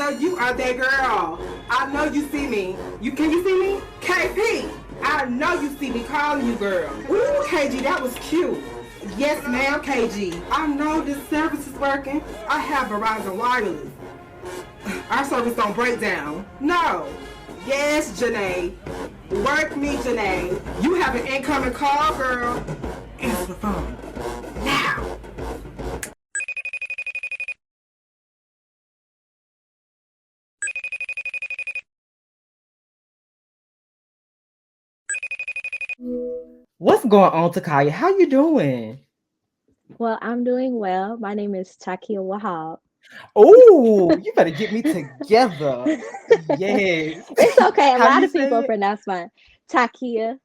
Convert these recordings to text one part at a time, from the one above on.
know you are that girl. I know you see me. Can you see me? KP, I know you see me calling you girl. Ooh, KG, that was cute. Yes, ma'am, KG. I know this service is working. I have Verizon Wireless. Our service don't break down. No. Yes, Janae. Work me, Janae. You have an incoming call, girl. Answer the phone. Now. What's going on, Takiyah? How you doing? Well, I'm doing well. My name is Takiyah Wahab. Oh, you better get me together. Yes. It's okay. A How do lot you of people say it? pronounce mine Takiyah.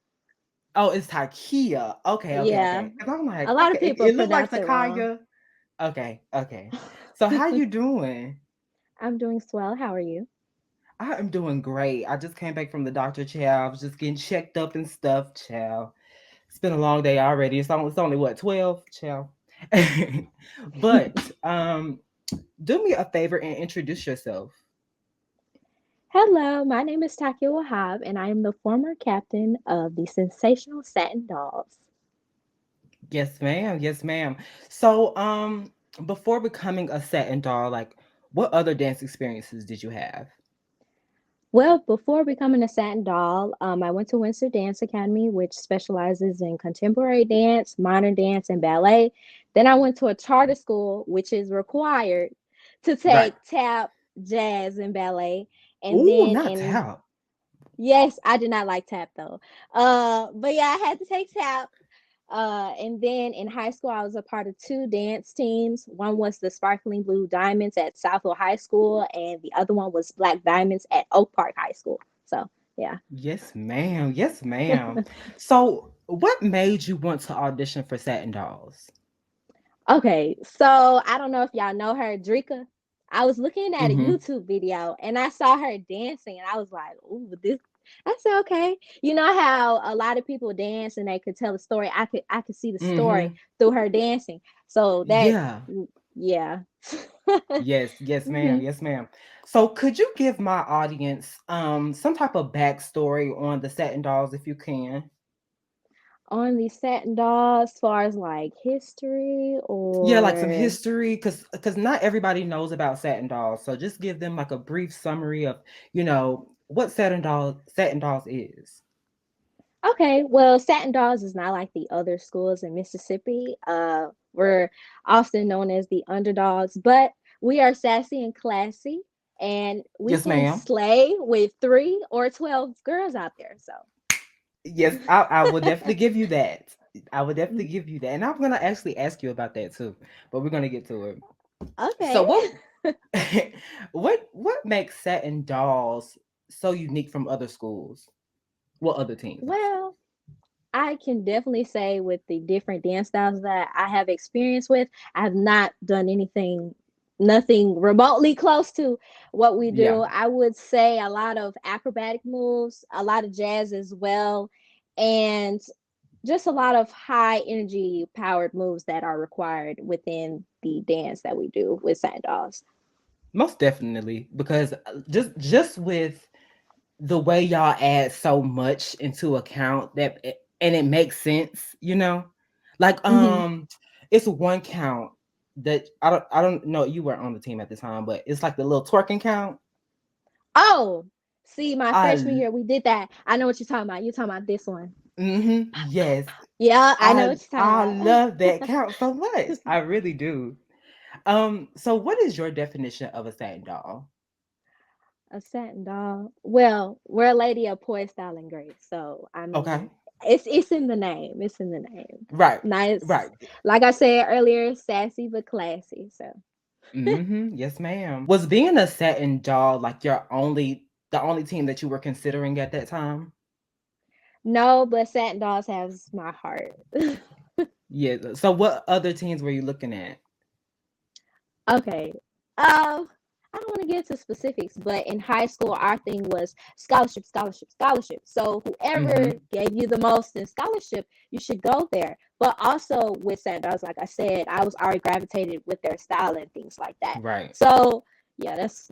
Oh, it's Takiyah. Okay, okay, Yeah, okay. Because I'm a like, lot of okay, people it looked like pronounce it wrong. Takiyah. Okay, okay. So how you doing? I'm doing swell. How are you? I am doing great. I just came back from the doctor, child. I was just getting checked up and stuff, child. It's been a long day already. It's only what, 12, child. But do me a favor and introduce yourself. Hello, my name is Takiyah Wahab, and I am the former captain of the sensational Satin Dolls. Yes, ma'am. Yes, ma'am. So, before becoming a satin doll, like, what other dance experiences did you have? Well, before becoming a Satin Doll, I went to Windsor Dance Academy, which specializes in contemporary dance, modern dance, and ballet. Then I went to a charter school, which is required to Right. take tap, jazz, and ballet. And Ooh, then not in tap. yes, I did not like tap though. But yeah, I had to take tap. And then in high school, I was a part of two dance teams. One was the Sparkling Blue Diamonds at Southfield High School, and the other one was Black Diamonds at Oak Park High School. So, yeah. Yes, ma'am. Yes, ma'am. So, what made you want to audition for Satin Dolls? Okay, so I don't know if y'all know her, Drika. I was looking at a Mm-hmm. YouTube video and I saw her dancing, and I was like, "Ooh, this." I said, "Okay." You know how a lot of people dance and they could tell a story. I could see the story Mm-hmm. through her dancing. So that, Yeah. yeah. Yes, yes, ma'am. hmm Yes, ma'am. So, could you give my audience some type of backstory on the Satin Dolls if you can? On the satin doll, as far as like history Yeah, like some or history, because not everybody knows about satin dolls. So just give them like a brief summary of, what satin dolls is. okay, well, satin dolls is not like the other schools in Mississippi. We're often known as the underdogs, but we are sassy and classy, and we Yes, can ma'am. slay with 3 or 12 girls out there. So, Yes, I will definitely give you that. I would definitely give you that. And I'm gonna actually ask you about that too, but we're gonna get to it. So okay. what what makes satin dolls so unique from other schools? What other teams? Well, I can definitely say with the different dance styles that I have experience with, I have not done nothing remotely close to what we Yeah. do. I would say a lot of acrobatic moves, a lot of jazz as well, and just a lot of high energy powered moves that are required within the dance that we do with Satin Dolls. Most definitely. Because just with the way y'all add so much into account and it makes sense, like hmm it's one count that I don't know, you weren't on the team at the time, but it's like the little twerking count. Oh, see, my freshman I year we did that. I know what you're talking about. You're talking about this one. yes, Yeah, I know i what you're I talking love that about. count so much, I really do. So what is your definition of a satin doll? A satin doll. Well, we're a lady of poise, style, and grace. So I Okay. mean, it's in the name. It's in the name. Right, Nice, right. like I said earlier, sassy but classy. So Yes, ma'am. Was being a satin doll like the only team that you were considering at that time? no, but satin dolls has my heart. Yeah. So what other teams were you looking at? Okay. I don't want to get into specifics, but in high school, our thing was scholarship, scholarship, scholarship. So whoever Mm-hmm. gave you the most in scholarship, you should go there. But also with Sandals, like I said, I was already gravitated with their style and things like that. Right. So yeah, that's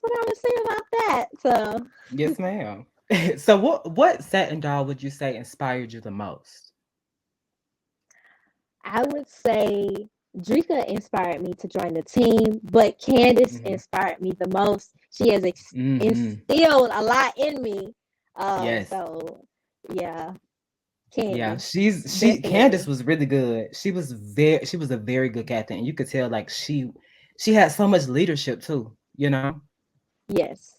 what I would say about that. So Yes, ma'am. So what satin doll would you say inspired you the most? I would say Drika inspired me to join the team, but Candace Mm-hmm. inspired me the most. She has Mm-hmm. instilled a lot in me. Yes. So yeah, Yeah, Candace, she Candace definitely. was really good. She was a very good captain. And you could tell like she had so much leadership too, you know? Yes.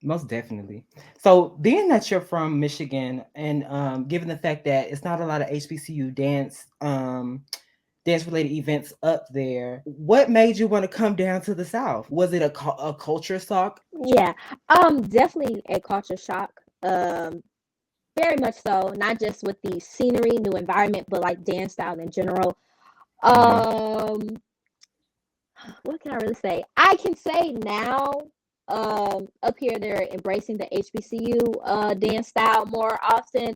Most definitely. So being that you're from Michigan and given the fact that it's not a lot of HBCU dance related events up there, what made you want to come down to the South? Was it a culture shock? Yeah. Definitely a culture shock. Very much so. Not just with the scenery, new environment, but like dance style in general. Mm-hmm. Um, what can I really say? I can say now, up here they're embracing the HBCU dance style more often.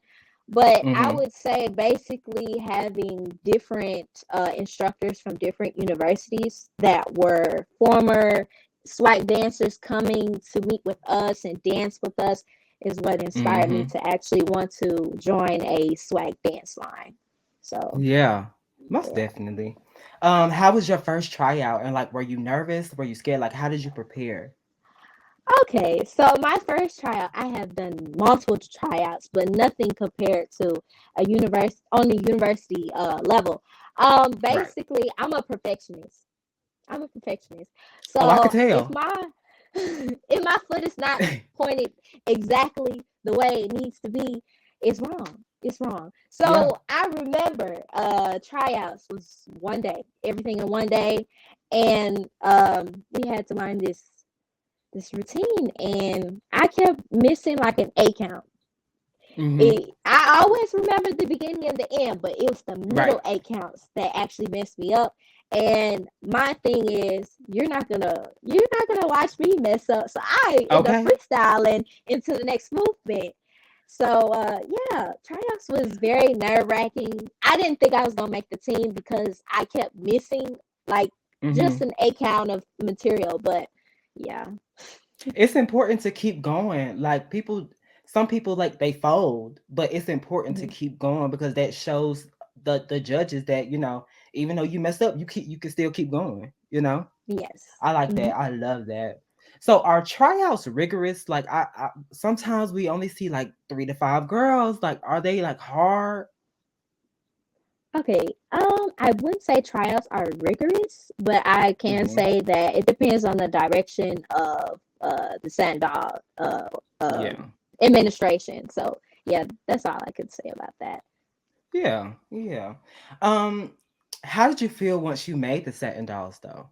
But I Mm-hmm. would say basically having different instructors from different universities that were former swag dancers coming to meet with us and dance with us is what inspired me Mm-hmm. to actually want to join a swag dance line. So Yeah, most yeah. definitely. How was your first tryout? And like, were you nervous? Were you scared? Like, how did you prepare? Okay, so my first tryout, I have done multiple tryouts, but nothing compared to a universe on the university level. Right. Basically, I'm a perfectionist. I'm a perfectionist. Oh, I could So if tell. my if my foot is not pointed exactly the way it needs to be, it's wrong. It's wrong. Yeah. So I remember tryouts was one day, everything in one day, and we had to learn this routine, and I kept missing like an A count. Mm-hmm. I always remember the beginning and the end, but it was the Right. middle A counts that actually messed me up. And my thing is, you're not gonna watch me mess up. So I end up Okay. freestyling into the next movement. So yeah, tryouts was very nerve wracking. I didn't think I was gonna make the team because I kept missing like Mm-hmm. just an A count of material. But yeah. It's important to keep going. Like some people like they fold, but it's important to Mhm. keep going because that shows the judges that even though you messed up, you can still keep going. Yes. I like Mhm. that. I love that. So are tryouts rigorous? Like I sometimes we only see like 3 to 5 girls. Like are they like hard? Okay. I wouldn't say tryouts are rigorous, but I can Hmm. say that it depends on the direction of the Sandal Yeah. administration. So yeah, that's all I could say about that. Yeah. Yeah. Um, how did you feel once you made the satin dolls though?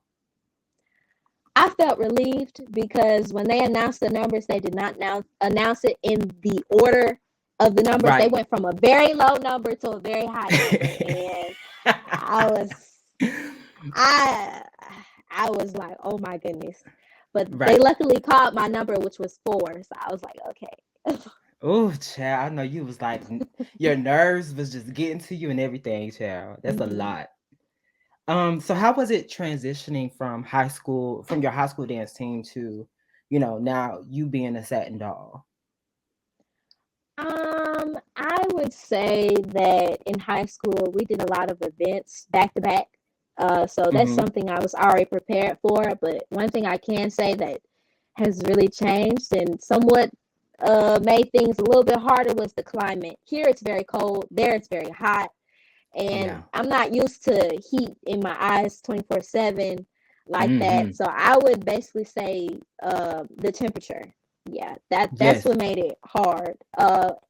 I felt relieved because when they announced the numbers, they did not announce it in the order of the numbers. They Right. went from a very low number to a very high number, and I was I I was like, oh my goodness. But they Right. luckily called my number, which was 4. So I was like, okay. Oh, child, I know you was like your nerves was just getting to you and everything, child. That's a Mhm. lot. So how was it transitioning from your high school dance team to, now you being a satin doll? I would say that in high school we did a lot of events back to back. So that's Mm-hmm. something I was already prepared for. But one thing I can say that has really changed and somewhat made things a little bit harder was the climate. Here it's very cold, there it's very hot, and Yeah. I'm not used to heat in my eyes 24/7 like that. Mm-hmm. So I would basically say the temperature. Yeah, that's Yes. what made it hard.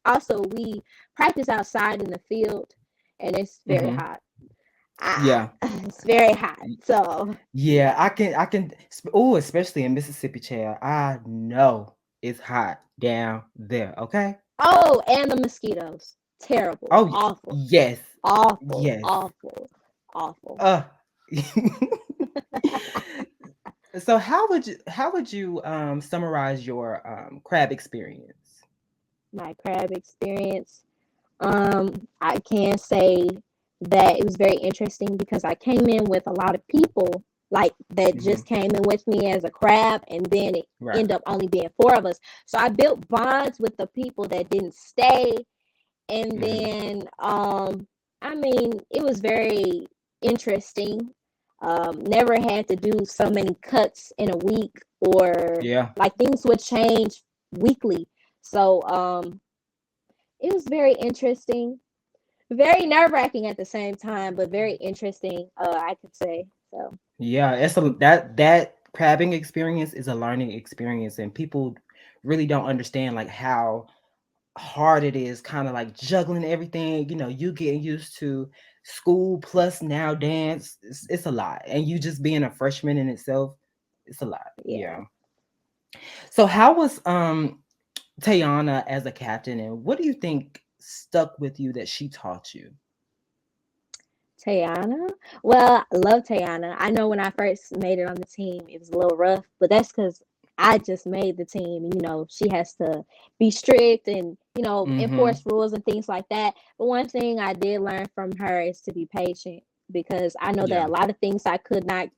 Also we practice outside in the field, and it's very Mm-hmm. hot. I, Yeah. it's very hot. So Yeah, yeah. I can. Oh, especially in Mississippi, child. I know it's hot down there. Okay. Oh, and the mosquitoes. Terrible. Oh, Awful. yes, Awful. yes. Awful. Awful. Uh. So how would you summarize your crab experience? My crab experience. I can say that it was very interesting because I came in with a lot of people like that Hmm. just came in with me as a crab, and then it Right. ended up only being four of us. So I built bonds with the people that didn't stay, and Hmm. then I mean, it was very interesting. Never had to do so many cuts in a week, or Yeah. like things would change weekly. So it was very interesting, very nerve-wracking at the same time, but very interesting, I could say. So Yeah, it's a that crabbing experience is a learning experience, and people really don't understand like how hard it is, kind of like juggling everything. You getting used to school plus now dance. It's a lot, and you just being a freshman in itself, it's a lot. yeah. Yeah. So how was Tayana as a captain, and what do you think stuck with you that she taught you? Tayana. Well, I love Tayana. I know when I first made it on the team, it was a little rough, but that's because I just made the team. She has to be strict and, Mm-hmm. enforce rules and things like that. But one thing I did learn from her is to be patient, because I know that Yeah. a lot of things I could not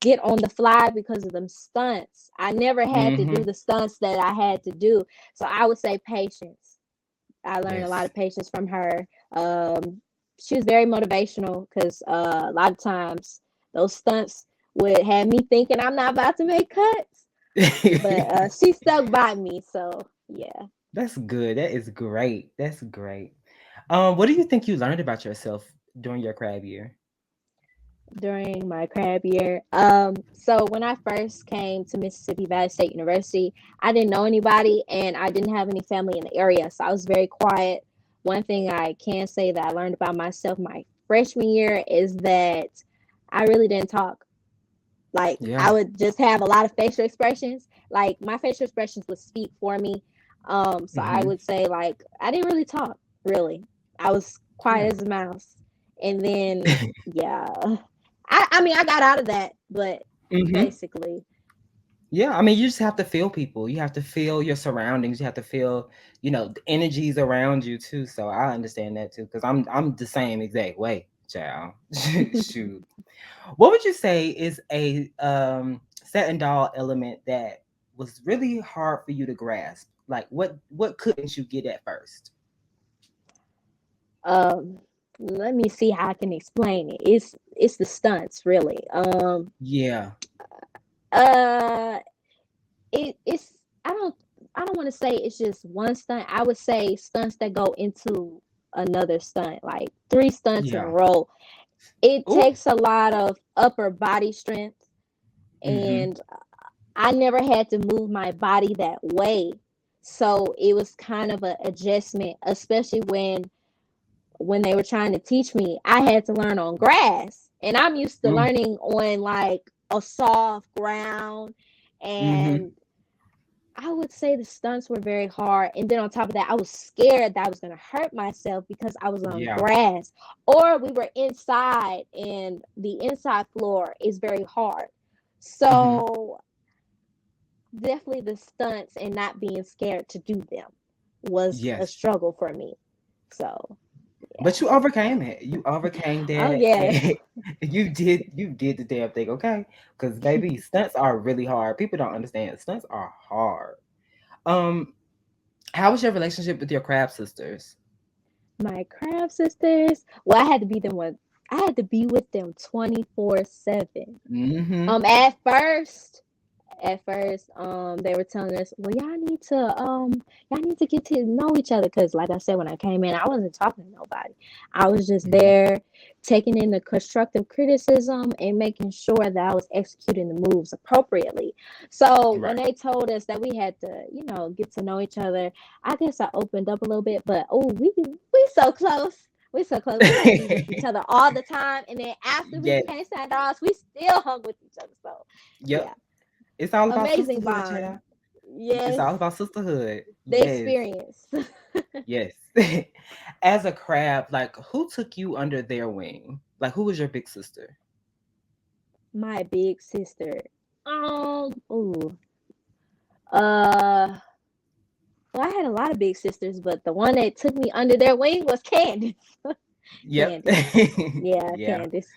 get on the fly because of them stunts. I never had to do Mm-hmm. the stunts that I had to do. So I would say patience. I learned a lot Yes. of patience from her. Um, she was very motivational, because a lot of times those stunts would have me thinking I'm not about to make cuts, but she stuck by me. So yeah, That's good. That is great. That's great. What do you think you learned about yourself during your crab year? during my crab year. So when I first came to Mississippi Valley State University, I didn't know anybody and I didn't have any family in the area, so I was very quiet. One thing I can say that I learned about myself my freshman year is that I really didn't talk. Like, I Yeah. would just have a lot of facial expressions. Like, my facial expressions would speak for me. So I Mm-hmm. would say, like, I didn't really talk, really. I was quiet Yeah. as a mouse. And then, yeah, I mean, I got out of that, but Mm-hmm. basically, Yeah. I mean, you just have to feel people. You have to feel your surroundings. You have to feel, the energies around you too. So I understand that too, because I'm the same exact way, child. Shoot. What would you say is a satin doll element that was really hard for you to grasp? Like what couldn't you get at first? um, let me see how I can explain it. It's the stunts, really. Yeah. Uh, it's I don't want to say it's just one stunt. I would say stunts that go into another stunt, like three stunts in a Yeah. row. It Ooh. takes a lot of upper body strength, Mm-hmm. and I never had to move my body that way. So it was kind of an adjustment, especially when they were trying to teach me. I had to learn on grass, and I'm used to Ooh. learning on like a soft ground. Mm-hmm. And I would say the stunts were very hard. And then on top of that, I was scared that I was going to hurt myself because I was on Yeah. grass, or we were inside, and the inside floor is very hard. Mm-hmm. So definitely the stunts and not being scared to do them was a Yes. struggle for me. So But yeah. you overcame it. You overcame Oh that, yes. and you did the damn thing, okay? Because baby, stunts are really hard. People don't understand. Stunts are hard. Um, how was your relationship with your crab sisters? My crab sisters. Well, I had to be with them 24/7. Mm-hmm. At first, they were telling us, well, y'all need to get to know each other, because like I said, when I came in, I wasn't talking to nobody. I was just Yeah. there taking in the constructive criticism and making sure that I was executing the moves appropriately. So when Right. they told us that we had to, get to know each other, I guess I opened up a little bit. But oh, we so close. We so close. We had to be with each other all the time. And then after we Yes. became side dogs, we still hung with each other. So Yep. yeah, It's all about amazing sisterhood, bond. child. It's Yes, all about sisterhood. the Yes. experience. Yes. As a crab, like who took you under their wing? Like who was your big sister? My big sister. Ooh. Uh, well, I had a lot of big sisters, but the one that took me under their wing was Candace. Yep. Candace. Yeah, Yeah. Candace.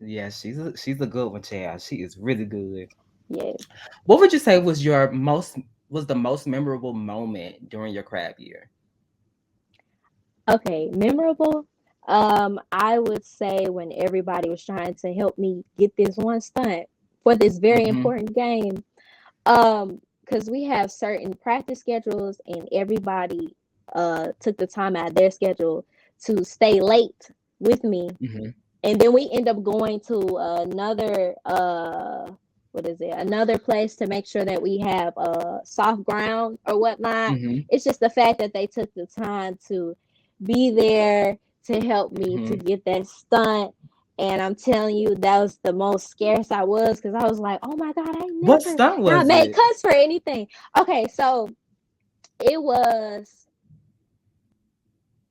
Yeah, she's a good one, child. She is really good. Yes. What would you say was the most memorable moment during your crab year? Okay, memorable. I would say when everybody was trying to help me get this one stunt for this very Mm-hmm. important game. Because we have certain practice schedules, and everybody took the time out of their schedule to stay late with me, Mm-hmm. and then we end up going to another what is it, another place to make sure that we have soft ground or whatnot. Mm-hmm. It's just the fact that they took the time to be there to help me to Mm-hmm. get that stunt. And I'm telling you, that was the most scarce I was, because I was like, oh my God, I What never stunt not was made it? cuts for anything. Okay, so it was,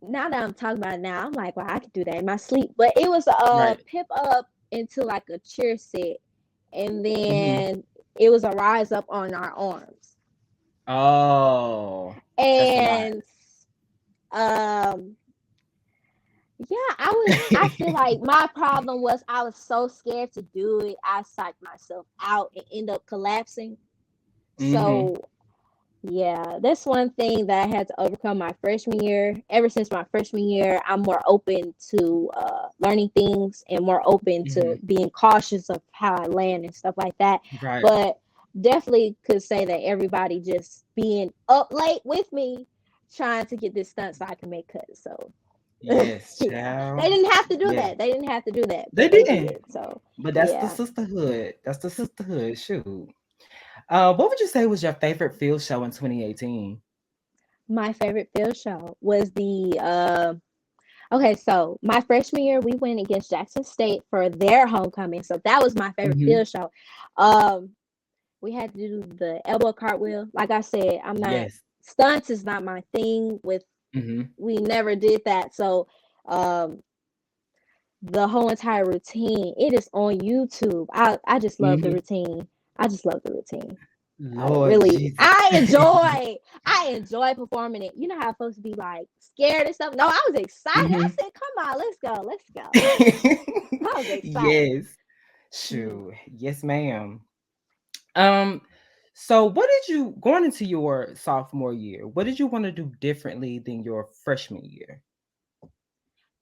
now that I'm talking about it now, I'm like, well, I could do that in my sleep. But it was a Right. pip up into like a cheer set, and Mm-hmm. then it was a rise up on our arms. Oh, that's a lot. And um yeah, I feel like my problem was I was so scared to do it. I psyched myself out and end up collapsing. Mm-hmm. So yeah, that's one thing that I had to overcome my freshman year. Ever since my freshman year, I'm more open to learning things and more open Mm-hmm. to being cautious of how I land and stuff like that. Right. But definitely could say that everybody just being up late with me, trying to get this stunt so I can make cuts. So Yes, yeah, they child. didn't have to do Yes. that. They didn't have to do that, They but they didn't. did. So But that's the yeah. sisterhood. That's the sisterhood. Shoot. What would you say was your favorite field show in 2018? My favorite field show was the okay, so my freshman year, we went against Jackson State for their homecoming. So that was my favorite Mm-hmm. field show. Um, we had to do the elbow cartwheel. Like I said, I'm not, Yes. stunts is not my thing. Mm-hmm. We never did that. So um, the whole entire routine, it is on YouTube. I just love the Mm-hmm. routine. I just love the routine. I Lord really, Jesus. I enjoy performing it. You know how folks be like scared and stuff. No, I was excited. I Mm-hmm. said, "Come on, let's go." I was excited. Yes. Mhm. Sure. Yes, ma'am. Um, so what did you going into your sophomore year? What did you want to do differently than your freshman year?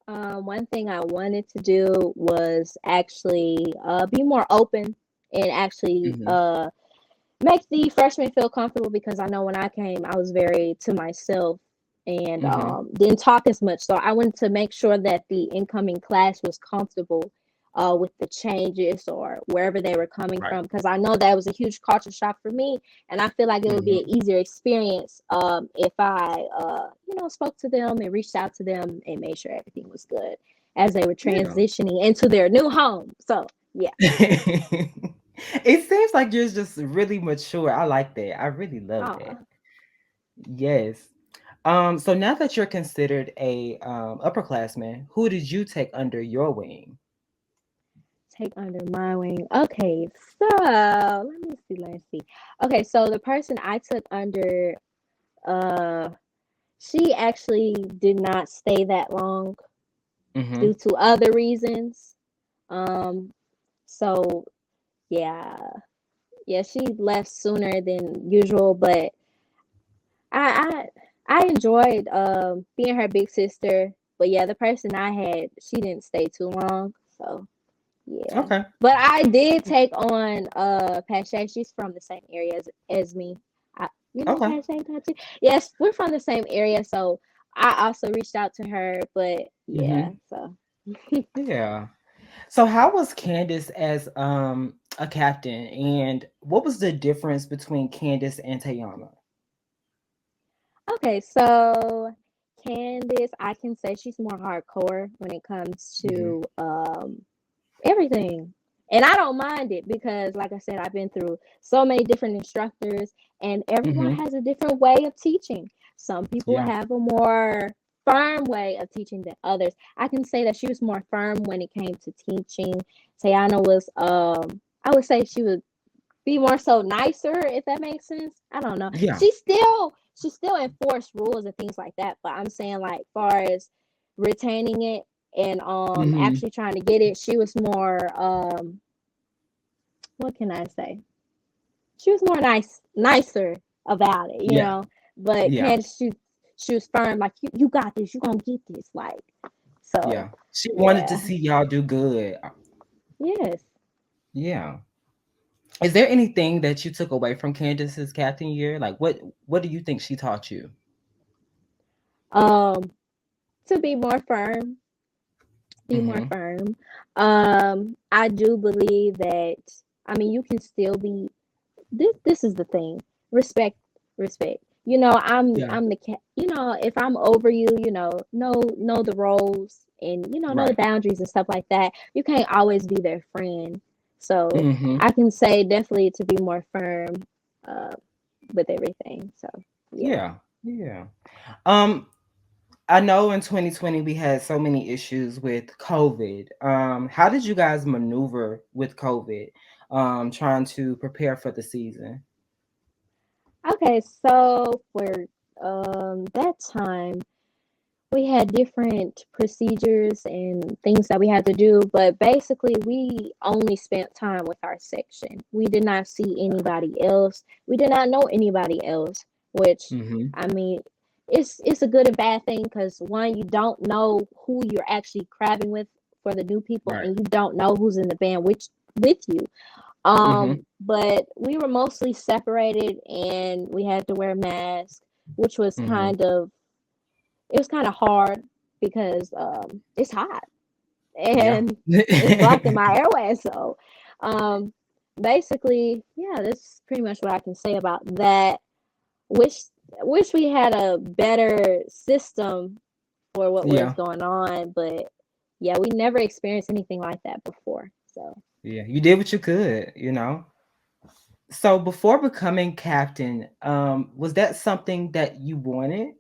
One thing I wanted to do was actually be more open and actually Mm-hmm. make the freshmen feel comfortable, because I know when I came, I was very to myself and Mm-hmm. didn't talk as much. So I wanted to make sure that the incoming class was comfortable with the changes or wherever they were coming Right. from, because I know that was a huge culture shock for me, and I feel like it would be Mm-hmm. an easier experience if I, spoke to them and reached out to them and made sure everything was good as they were Yeah. transitioning into their new home. So yeah. It seems like you're just really mature. I like that. I really love that. Oh. Yes. So now that you're considered a upperclassman, who did you take under your wing? Take under my wing. Okay, so let me see. Okay, so the person I took under, uh, she actually did not stay that long Mm-hmm. due to other reasons. Um, so yeah, yeah, she left sooner than usual, but I I enjoyed being her big sister. But yeah, the person I had, she didn't stay too long, so. Yeah. Okay. But I did take on Pache. She's from the same area as me. You know Okay. Pache, don't you? Yes, we're from the same area, so I also reached out to her, but yeah, Mm-hmm. so Yeah. So how was Candace as a captain, and what was the difference between Candace and Tayana? okay, so Candice, I can say she's more hardcore when it comes Mm-hmm. to everything. And I don't mind it, because like I said, I've been through so many different instructors, and everyone Mm-hmm. has a different way of teaching. Some people Yeah. have a more firm way of teaching than others. I can say that she was more firm when it came to teaching. Tayana was I would say she would be more so nicer, if that makes sense. I don't know. Yeah. She still enforced rules and things like that, but I'm saying, like, far as retaining it, and Mhm. actually trying to get it. She was more what can I say? She was more nicer about it, you Yeah. know. But Yeah. Candace, she was firm, like you got this, you gonna get this, like so. Yeah. She wanted to Yeah. see y'all do good. Yes. Yeah. Is there anything that you took away from Candace's captain year? Like what do you think she taught you? Um, to be more firm, be more Mhm. firm. I do believe that. I mean, you can still be. This is the thing. Respect, respect. You know, Yeah. I'm the cat. You know, if I'm over you, know the roles and know the Right. boundaries and stuff like that. You can't always be their friend. So Mhm. I can say definitely to be more firm, uh, with everything. So yeah. Yeah. Yeah. Um I know in 2020 we had so many issues with COVID. How did you guys maneuver with COVID? Trying to prepare for the season. Okay, so for that time, we had different procedures and things that we had to do, but basically we only spent time with our section. We did not see anybody else. We did not know anybody else, which Mhm. I mean, it's a good and bad thing because one, you don't know who you're actually crabbing with for the new people, Right. and you don't know who's in the band with you. Mhm. But we were mostly separated and we had to wear masks, which was Mhm. it was kind of hard because it's hot Yeah. and it's blocking my airway. So um, basically, yeah, that's pretty much what I can say about that. Wish wish we had a better system for what was Yeah. going on, but yeah, we never experienced anything like that before. So Yeah. You did what you could, you know. So before becoming captain, was that something that you wanted?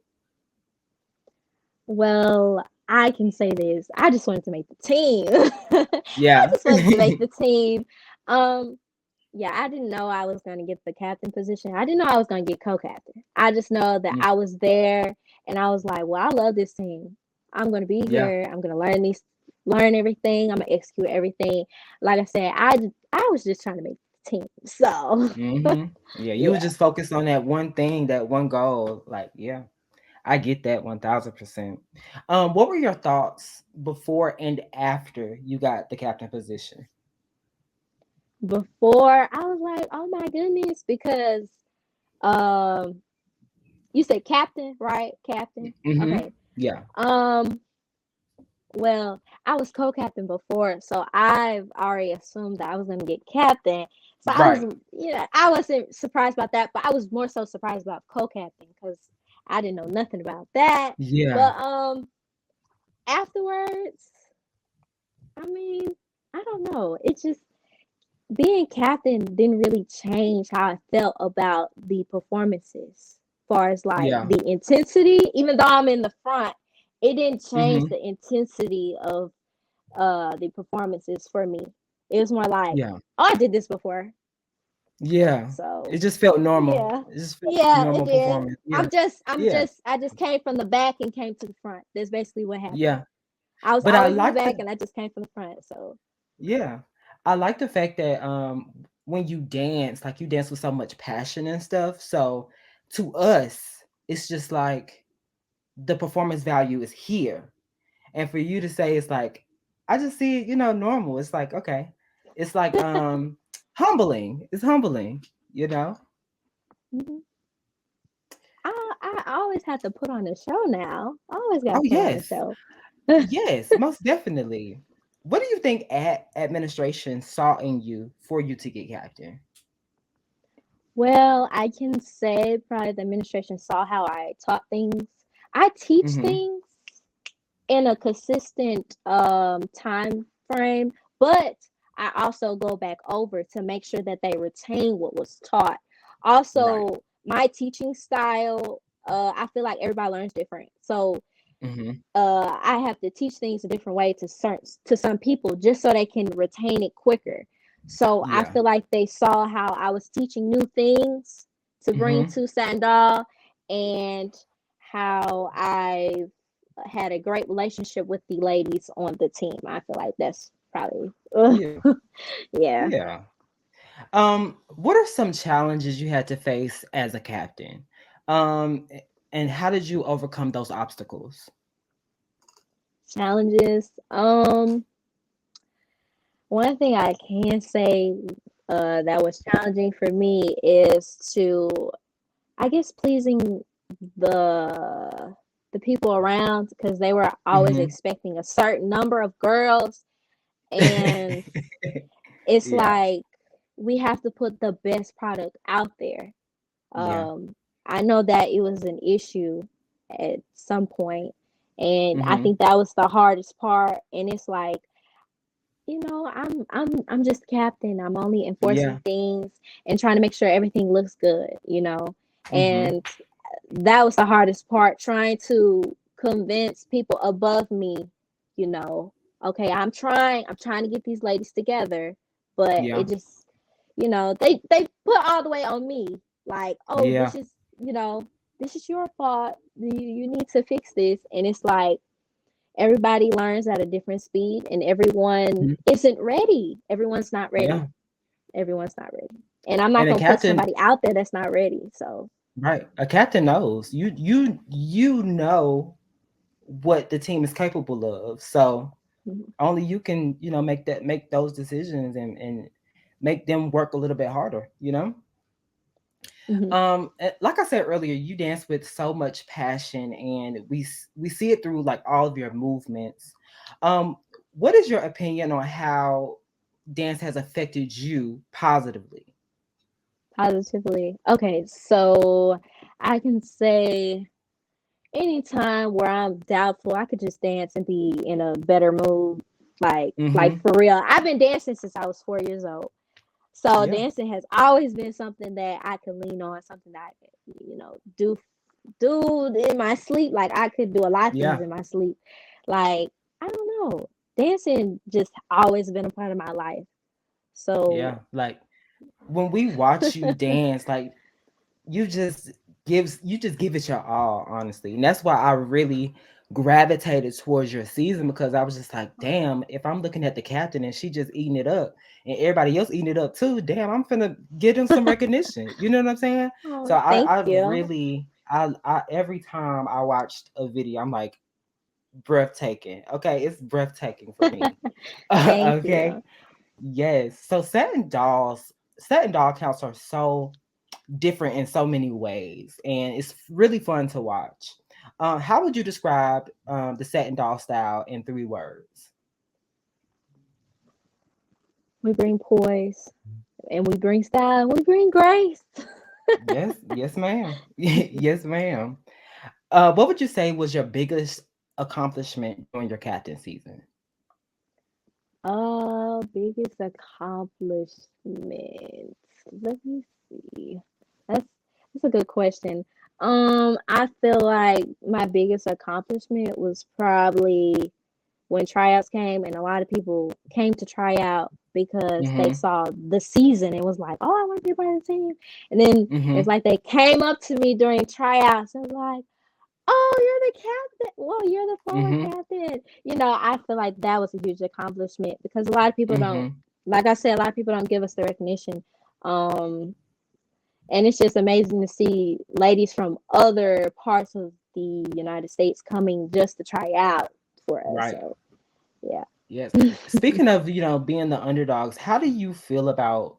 well, I can say this. I just wanted to make the team. I Yeah. just wanted to make the team. Um, yeah, I didn't know I was going to get the captain position. I didn't know I was going to get co-captain. I just know that Mm, I was there and I was like, well, I love this team. I'm going to be yeah. here. I'm going to learn everything. I'm going to execute everything. Like I said, I was just trying to make the team. So, Yeah, you were yeah. just focused on that one thing, that one goal. Like, yeah, I get that 1000%. What were your thoughts before and after you got the captain position? Before I was like, oh my goodness, because um you said captain, right? Captain. Mm-hmm. Okay. Yeah. Um Well, I was co-captain before, so I've already assumed that I was gonna get captain. So I was, Right. I wasn't surprised about that, but I was more so surprised about co-captain because I didn't know nothing about that. Yeah. But afterwards, I mean, I don't know. It's just being captain didn't really change how I felt about the performances, as far as like Yeah. the intensity. Even though I'm in the front, it didn't change Mm-hmm. the intensity of the performances for me. It was more like, Yeah. oh, I did this before. Yeah. It So just felt normal. yeah. It just felt like a Yeah, it normal did. performance. Yeah. Yeah. I just came from the back and came to the front. That's basically what happened. Yeah. I was But I always in the like back the and I just came from the front. So Yeah. I like the fact that when you dance, like you dance with so much passion and stuff. So to us, it's just like the performance value is here. And for you to say it's like, I just see it, normal. It's like, okay. It's like humbling. It's humbling, you know? mhm. I always have to put on a show now. I always got Oh to put on a yes. show. Yes, most definitely. What do you think administration saw in you for you to get captain? Well, I can say probably the administration saw how I taught things. I teach Mm-hmm. things in a consistent time frame, but I also go back over to make sure that they retain what was taught. Right. Also, my teaching style, I feel like everybody learns different. So Mm-hmm. I have to teach things a different way to some people just so they can retain it quicker. So I Yeah. feel like they saw how I was teaching new things to bring Mm-hmm. to Sandal and how I had a great relationship with the ladies on the team. I feel like that's probably, Yeah. yeah. Yeah. What are some challenges you had to face as a captain? And how did you overcome those obstacles? Challenges. One thing I can say that was challenging for me is to, I guess, pleasing the the people around because they were always Hmm. expecting a certain number of girls, and it's Yeah. like we have to put the best product out there. Yeah. Um, I know that it was an issue at some point, and I Hmm. think that was the hardest part. And it's like, I'm just captain. I'm only enforcing Yeah. things and trying to make sure everything looks good. Hmm. And that was the hardest part, trying to convince people above me, you know, okay, I'm trying to get these ladies together, but Yeah. it just, they put all the weight on me. Like, oh, Yeah. this is your fault. You need to fix this. And it's like everybody learns at a different speed and everyone Mhm. isn't ready. Everyone's not ready. Yeah. Everyone's not ready. And I'm not And a gonna put captain, somebody out there that's not ready. So right? A captain knows you know what the team is capable of. So mhm, only you can, make those decisions and make them work a little bit harder, mhm. Like I said earlier, you dance with so much passion, and we see it through like all of your movements. Um, what is your opinion on how dance has affected you positively? Positively. Okay, so I can say anytime where I'm doubtful, I could just dance and be in a better mood. Like Mm-hmm. for real. I've been dancing since I was 4 years old. So Yeah. dancing has always been something that I could lean on, something that I could, do in my sleep. Like I could do a lot of things Yeah. in my sleep. Like, I don't know. Dancing just always been a part of my life. Yeah. So Like when we watch you dance, like you just you just give it your all, honestly. And that's why I really gravitated towards your season, because I was just like, damn, if I'm looking at the captain and she just eating it up and everybody else eating it up too, damn, I'm finna get him some recognition. You know what I'm saying? So oh, thank I you. really I every time I watched a video, I'm like breathtaking. Okay, it's breathtaking for me. Thank Okay. you. Yes. So satin doll counts are so different in so many ways, and it's really fun to watch. How would you describe the satin doll style in 3 words? We bring poise and we bring style. We bring grace. Yes, yes, ma'am. Yes, ma'am. What would you say was your biggest accomplishment during your captain season? Biggest accomplishment. Let me see. That's that's a good question. I feel like my biggest accomplishment was probably when tryouts came and a lot of people came to try out because they Mm-hmm. saw the season and was like, oh, I want to be a part of the team. And then Mm-hmm. it's like they came up to me during tryouts and was like, oh, you're the captain. Well, you're the former Mm-hmm. captain. I feel like that was a huge accomplishment because a lot of people don't, Mm-hmm. like I said, a lot of people don't give us the recognition. Um, and it's just amazing to see ladies from other parts of the United States coming just to try out for us. Right. So, yeah. Yes. Speaking of, being the underdogs, how do you feel about,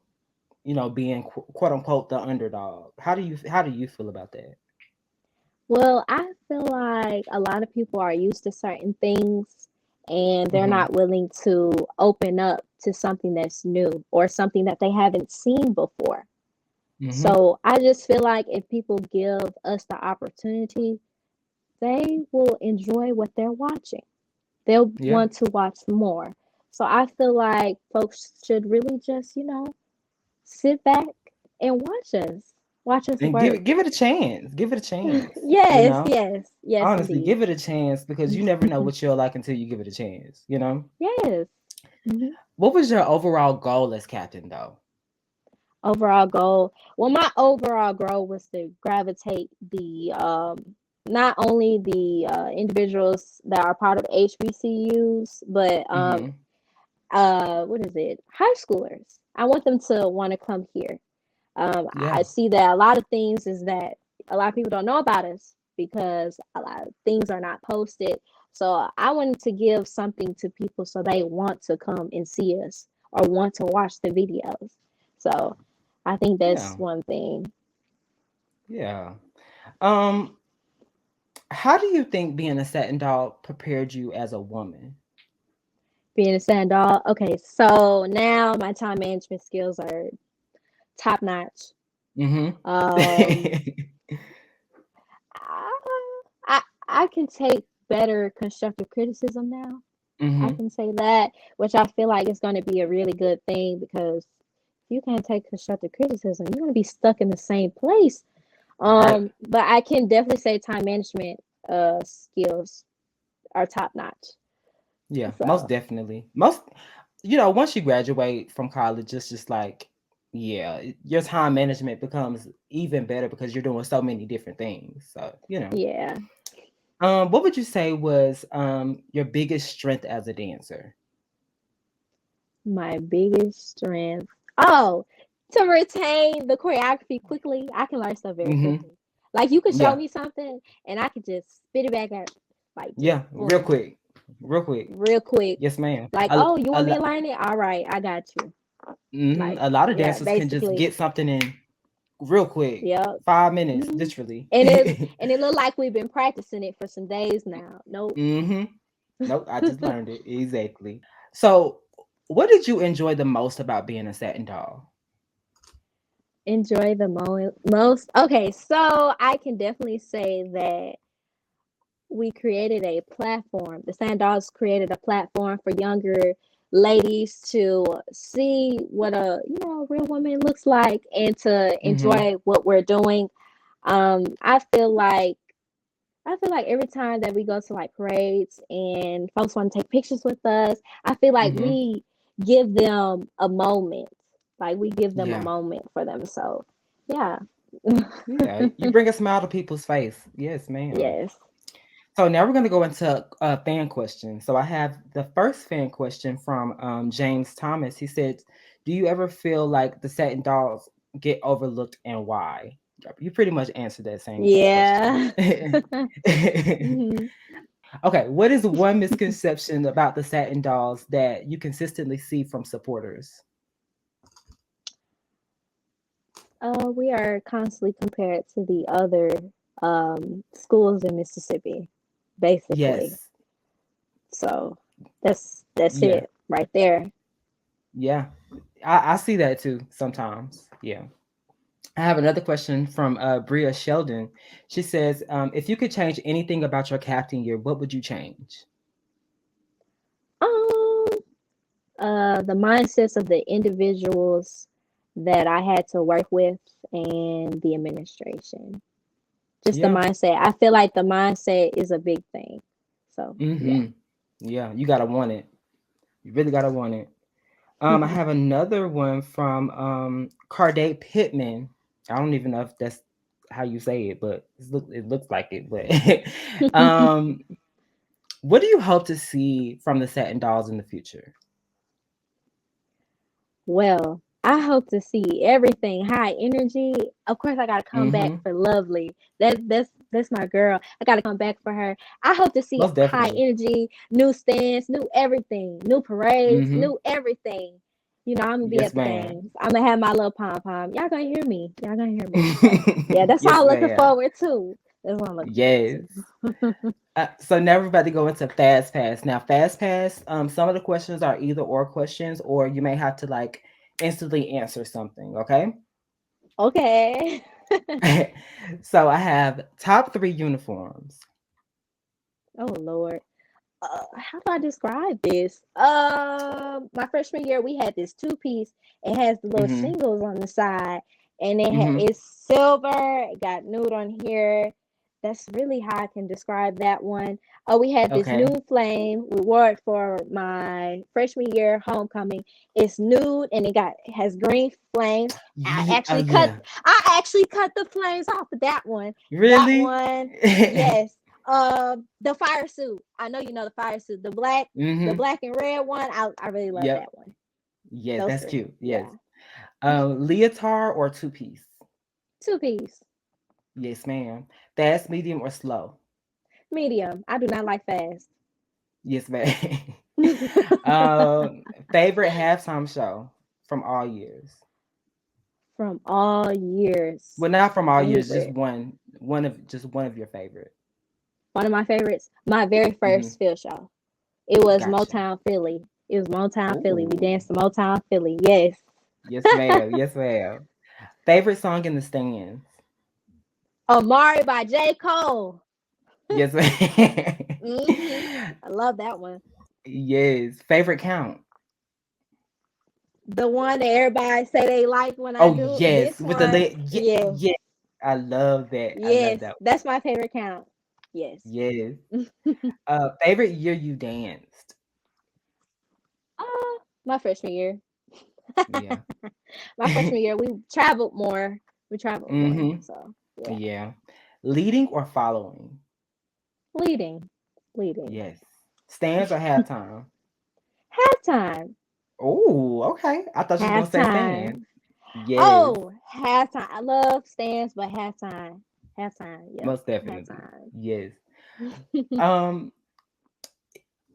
being quote unquote the underdog? How do you feel about that? Well, I feel like a lot of people are used to certain things and they're Mm-hmm. not willing to open up to something that's new or something that they haven't seen before. Mm-hmm. So I just feel like if people give us the opportunity, they will enjoy what they're watching. They'll Yeah. want to watch more. So I feel like folks should really just, sit back and watch us. Watch us And give work. it give it a chance. Give it a chance. Yes, yes, yes, Honestly, indeed. give it a chance, because you never know what you'll like until you give it a chance. Yes. Mhm. What was your overall goal as captain though? Overall goal. Well, my overall goal was to gravitate the not only the individuals that are part of HBCUs, but Mm-hmm. what is it? High schoolers. I want them to want to come here. I Yeah. see that a lot of things is that a lot of people don't know about us because a lot of things are not posted. So I wanted to give something to people so they want to come and see us or want to watch the videos. So I think that's Yeah. one thing. Yeah. Um, how do you think being a satin doll prepared you as a woman? Being a sand doll. Okay, so now my time management skills are top notch. Mm-hmm. Um, I, I can take better constructive criticism now. I Mm-hmm. can say that, which I feel like is going to be a really good thing because if you can't take constructive criticism, you're going to be stuck in the same place. Right. But I can definitely say time management skills are top notch. Yeah, most So definitely. Once you graduate from college, it's just like, yeah, your time management becomes even better because you're doing so many different things. So. yeah, What would you say was your biggest strength as a dancer? my biggest strength. Oh, to retain the choreography quickly, I can learn stuff very Mm-hmm. quickly. Like you could show Yeah, me something and I could just spit it back at like just yeah, real boom, quick, real quick. real quick. Yes, ma'am. Like, oh, you want me to learn it? All right, I got you. Like, A lot of yeah, dancers can just basically. get something in real quick, Yep. 5 minutes, hmm literally. And it looked like we've been practicing it for some days now. Nope. Mm-hmm. Nope, I just learned it. Exactly. So, what did you enjoy the most about being a satin doll? Enjoy the most. Okay, so I can definitely say that we created a platform. The Sand Dolls created a platform for younger ladies to see what a real woman looks like and to Mm-hmm. enjoy what we're doing. I feel like every time that we go to like parades and folks want to take pictures with us, I feel like Mm-hmm. we give them a moment. Like we give them a Yeah. moment for them. So, yeah. Yeah. You bring a smile to people's face. Yes, ma'am. Yes. So now we're going to go into fan questions. So I have the first fan question from James Thomas. He said, "Do you ever feel like the satin dolls get overlooked and why?" You pretty much answered that same question. Yeah. Mhm. Okay, what is one misconception about the satin dolls that you consistently see from supporters? We are constantly compared to the other schools in Mississippi, basically. Yes. So that's Yeah. it right there. Yeah. I see that too sometimes. Yeah. I have another question from Bria Sheldon. She says, if you could change anything about your captain year, what would you change? Um, the mindsets of the individuals that I had to work with and the administration. Just the Yeah. mindset. I feel like the mindset is a big thing. So yeah. Mm-hmm. Yeah, you gotta want it. You really gotta want it. I have another one from Cardate Pittman. I don't even know if that's how you say it, but it looks like it. But what do you hope to see from the Satin Dolls in the future? Well, I hope to see everything high energy. Of course, I gotta come back Mm-hmm. for Lovely. That's my girl. I gotta come back for her. I hope to see Most high definitely. energy, new stands, new everything, new parades, Mm-hmm. new everything. I'm gonna be Yes, at the ma'am. games. I'm gonna have my little pom pom. Y'all gonna hear me. Y'all gonna hear me. So yeah, that's what Yes, I'm looking ma'am. forward to. That's what I'm looking forward Yes. to. So now we're about to go into fast pass. Now, fast pass, some of the questions are either or questions, or you may have to like instantly answer something. Okay. Okay. So I have top three uniforms. Oh Lord. How do I describe this? My freshman year we had this two piece. It has the little Mm-hmm. shingles on the side, and Mm-hmm. it's silver. It got nude on here. That's really how I can describe that one. Oh, we had this Okay. nude flame. We wore it for my freshman year homecoming. It's nude and has green flames. Oh yeah. I actually cut the flames off of that one. That Really? one, yes. The fire suit. I know you know the fire suit. The Mm-hmm. black and red one. I really love Yep. that one. Yes, Those that's three. cute. Yes. Yeah. Leotard or two piece? Two piece. Yes, ma'am. Fast, medium, or slow? Medium. I do not like fast. Yes, ma'am. um, Favorite halftime show from all years? From all years. Well, not from all years, just Favorite. one of your favorite. One of my favorites. My very Hmm. first field show. It was Gotcha. Motown Philly. It was Motown Philly. We Ooh. danced to Motown Philly. Yes. Yes, ma'am. Yes, ma'am. Favorite song in the stands? Amari by J. Cole. Yes, ma'am. I love that one. Yes. Favorite count? The one that everybody say they like when I Oh do yes, this with the one. leg. Yeah. Yes, I love that. I love Yes. that. That's my favorite count. Yes. Yes. Favorite year you danced? uh, my freshman year. Yeah. My freshman year, we traveled more. We traveled more. Mm-hmm. So yeah. Yeah. Leading or following? Leading. Leading. Yes. Stands or halftime? Halftime. Oh, okay. I thought you was gonna say stand. Halftime. Yes, Oh, halftime. I love stands, but halftime. Halftime. Yep. most definitely. Halftime. Yes. Um,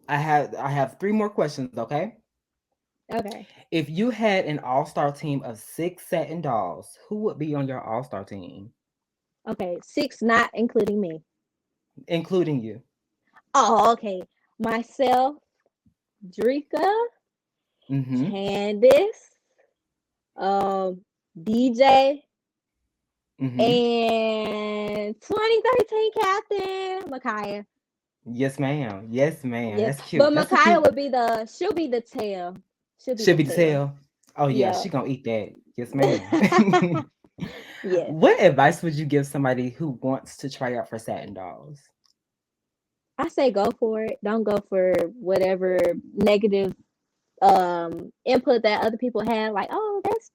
I have three more questions, okay? Okay. If you had an all-star team of six satin dolls, who would be on your all-star team, Okay. Six, not including me. including you? Oh, okay. Myself, Drika, Mm-hmm. Candace, um, DJ, Mm-hmm. and 2013 Captain Micaiah. Yes, ma'am. Yes, ma'am. Yes, That's cute. but That's a Micaiah cute. would be she'll be the tail. She'll be Should the be the tail. tail. Oh yeah, Yeah. she gonna eat that. Yes, ma'am. Yes. What advice would you give somebody who wants to try out for satin dolls? I say go for it. Don't go for whatever negative input that other people have. Like, oh, that's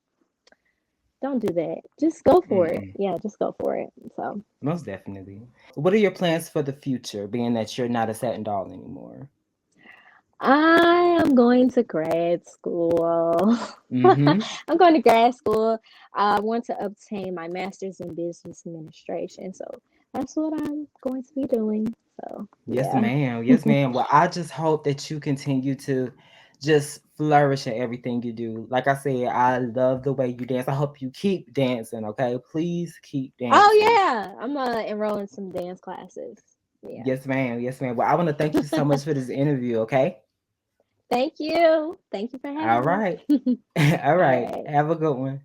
don't do that. Just go for it. Mm-mm. Yeah, just go for it. So Most definitely. What are your plans for the future, being that you're not a satin doll anymore? I am going to grad school. Mm-hmm. I'm going to grad school. I want to obtain my master's in business administration. So that's what I'm going to be doing. So Yes, yeah. ma'am. Yes, ma'am. Well, I just hope that you continue to just flourish in everything you do. Like I said, I love the way you dance. I hope you keep dancing, okay? Please keep Oh dancing. yeah. I'm gonna enroll in some dance classes. Yeah. Yes, ma'am. Yes, ma'am. Well, I want to thank you so much for this interview, okay? Thank you. Thank you for All having right. me. All All right. right. Have a good one.